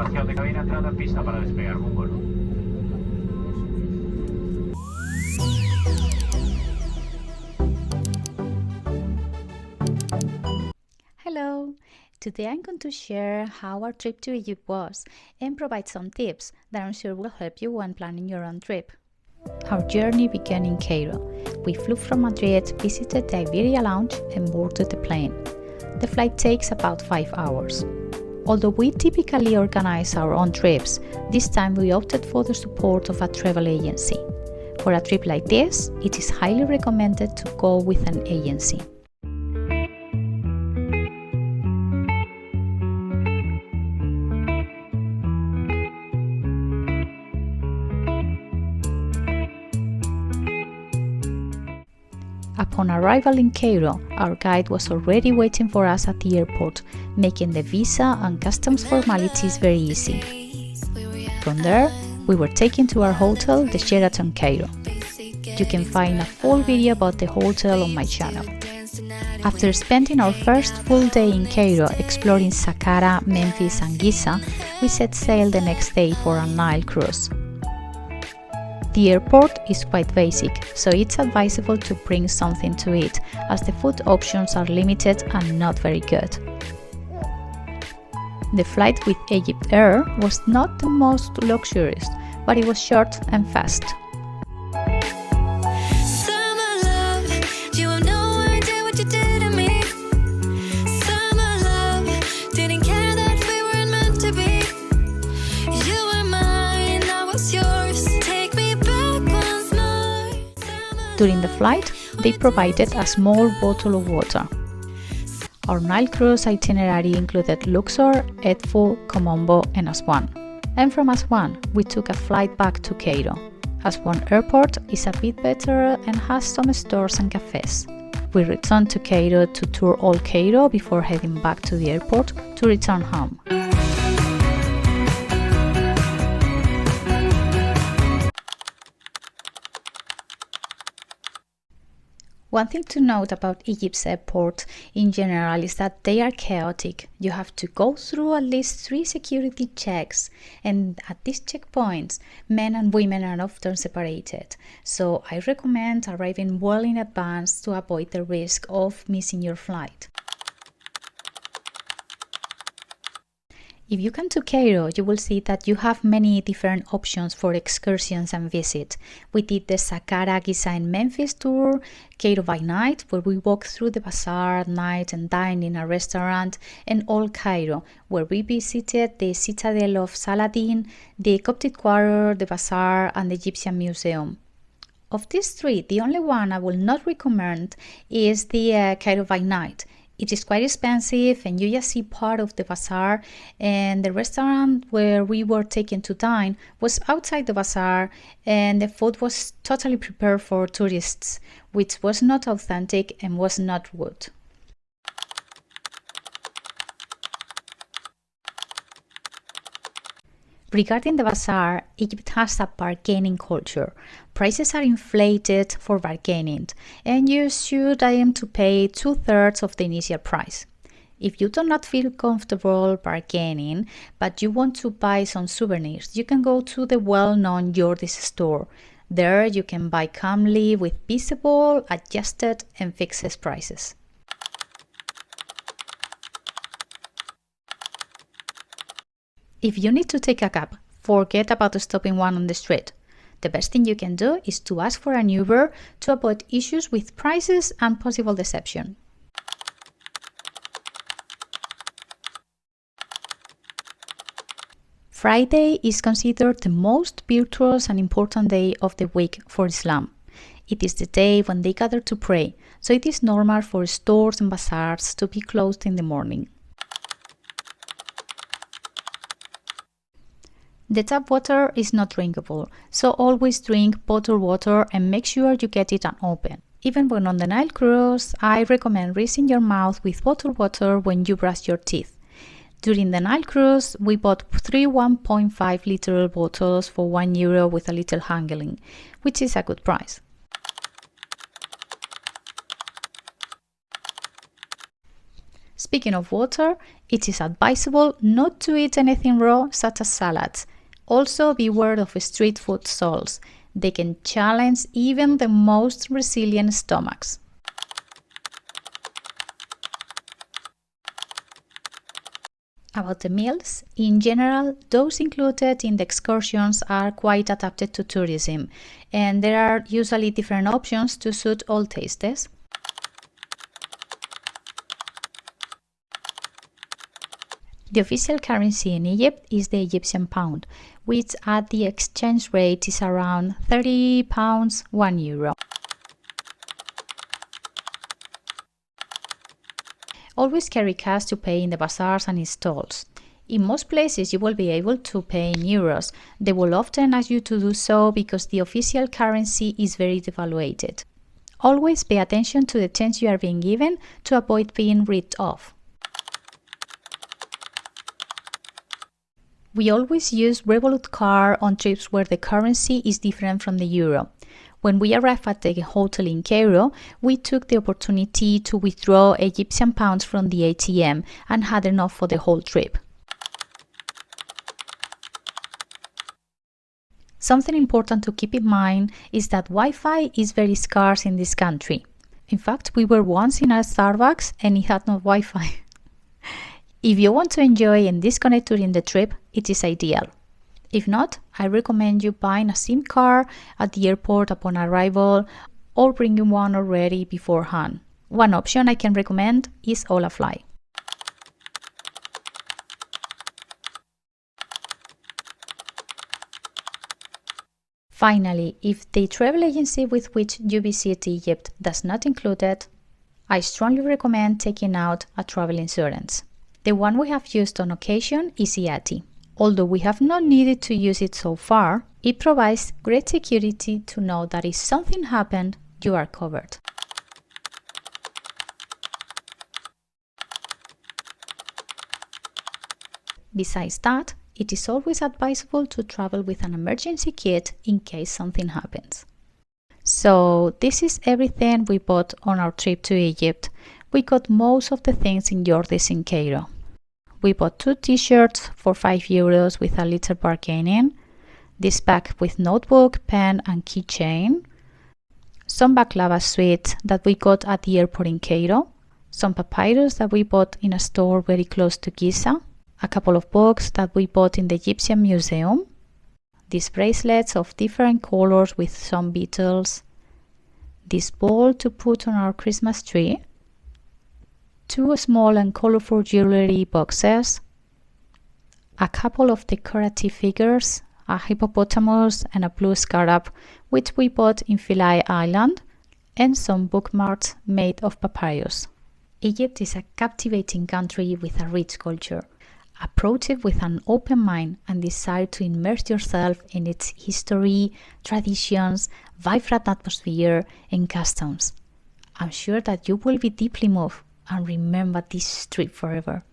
Información de cabina entrada en pista para despegar con vuelo. Hello! Today I'm going to share how our trip to Egypt was and provide some tips that I'm sure will help you when planning your own trip. Our journey began in Cairo. We flew from Madrid, visited the Iberia Lounge and boarded the plane. The flight takes about 5 hours. Although we typically organize our own trips, this time we opted for the support of a travel agency. For a trip like this, it is highly recommended to go with an agency. Upon arrival in Cairo, our guide was already waiting for us at the airport, making the visa and customs formalities very easy. From there, we were taken to our hotel, the Sheraton Cairo. You can find a full video about the hotel on my channel. After spending our first full day in Cairo exploring Saqqara, Memphis and Giza, we set sail the next day for a Nile cruise. The airport is quite basic, so it's advisable to bring something to eat, as the food options are limited and not very good. The flight with Egypt Air was not the most luxurious, but it was short and fast. During the flight, they provided a small bottle of water. Our Nile cruise itinerary included Luxor, Edfu, Komombo and Aswan. And from Aswan, we took a flight back to Cairo. Aswan airport is a bit better and has some stores and cafes. We returned to Cairo to tour all Cairo before heading back to the airport to return home. One thing to note about Egypt's airport in general is that they are chaotic. You have to go through at least 3 security checks, and at these checkpoints, men and women are often separated. So I recommend arriving well in advance to avoid the risk of missing your flight. If you come to Cairo, you will see that you have many different options for excursions and visit. We did the Saqqara, Giza and Memphis tour, Cairo by night, where we walked through the bazaar at night and dined in a restaurant, and Old Cairo, where we visited the Citadel of Saladin, the Coptic Quarter, the bazaar and the Egyptian Museum. Of these 3, the only one I will not recommend is the Cairo by night. It is quite expensive and you just see part of the bazaar, and the restaurant where we were taken to dine was outside the bazaar and the food was totally prepared for tourists, which was not authentic and was not good. Regarding the bazaar, Egypt has a bargaining culture. Prices are inflated for bargaining, and you should aim to pay 2/3 of the initial price. If you do not feel comfortable bargaining, but you want to buy some souvenirs, you can go to the well-known Jordi's store. There you can buy calmly with visible, adjusted and fixed prices. If you need to take a cab, forget about stopping one on the street. The best thing you can do is to ask for an Uber to avoid issues with prices and possible deception. Friday is considered the most virtuous and important day of the week for Islam. It is the day when they gather to pray, so it is normal for stores and bazaars to be closed in the morning. The tap water is not drinkable, so always drink bottled water and make sure you get it unopened. Even when on the Nile cruise, I recommend rinsing your mouth with bottled water when you brush your teeth. During the Nile cruise, we bought 3 1.5 liter bottles for €1 with a little handling, which is a good price. Speaking of water, it is advisable not to eat anything raw, such as salads. Also, beware of street food stalls. They can challenge even the most resilient stomachs. About the meals, in general, those included in the excursions are quite adapted to tourism, and there are usually different options to suit all tastes. The official currency in Egypt is the Egyptian pound, which at the exchange rate is around £30, €1. Always carry cash to pay in the bazaars and in stalls. In most places you will be able to pay in euros. They will often ask you to do so because the official currency is very devaluated. Always pay attention to the change you are being given to avoid being ripped off. We always use Revolut card on trips where the currency is different from the euro. When we arrived at the hotel in Cairo, we took the opportunity to withdraw Egyptian pounds from the ATM and had enough for the whole trip. Something important to keep in mind is that Wi-Fi is very scarce in this country. In fact, we were once in a Starbucks and it had no Wi-Fi. If you want to enjoy and disconnect during the trip, it is ideal. If not, I recommend you buying a SIM card at the airport upon arrival or bringing one already beforehand. One option I can recommend is Olafly. Finally, if the travel agency with which you visit Egypt does not include it, I strongly recommend taking out a travel insurance. The one we have used on occasion is Yati. Although we have not needed to use it so far, it provides great security to know that if something happened, you are covered. Besides that, it is always advisable to travel with an emergency kit in case something happens. So this is everything we bought on our trip to Egypt. We got most of the things in Jordi's in Cairo. We bought 2 t-shirts for €5 with a little bargaining, this bag with notebook, pen and keychain, some baklava sweets that we got at the airport in Cairo, some papyrus that we bought in a store very close to Giza, a couple of books that we bought in the Egyptian Museum, these bracelets of different colors with some beetles, this bowl to put on our Christmas tree, 2 small and colorful jewelry boxes, a couple of decorative figures, a hippopotamus and a blue scarab which we bought in Philae Island, and some bookmarks made of papyrus. Egypt is a captivating country with a rich culture. Approach it with an open mind and desire to immerse yourself in its history, traditions, vibrant atmosphere and customs. I'm sure that you will be deeply moved and remember this trip forever.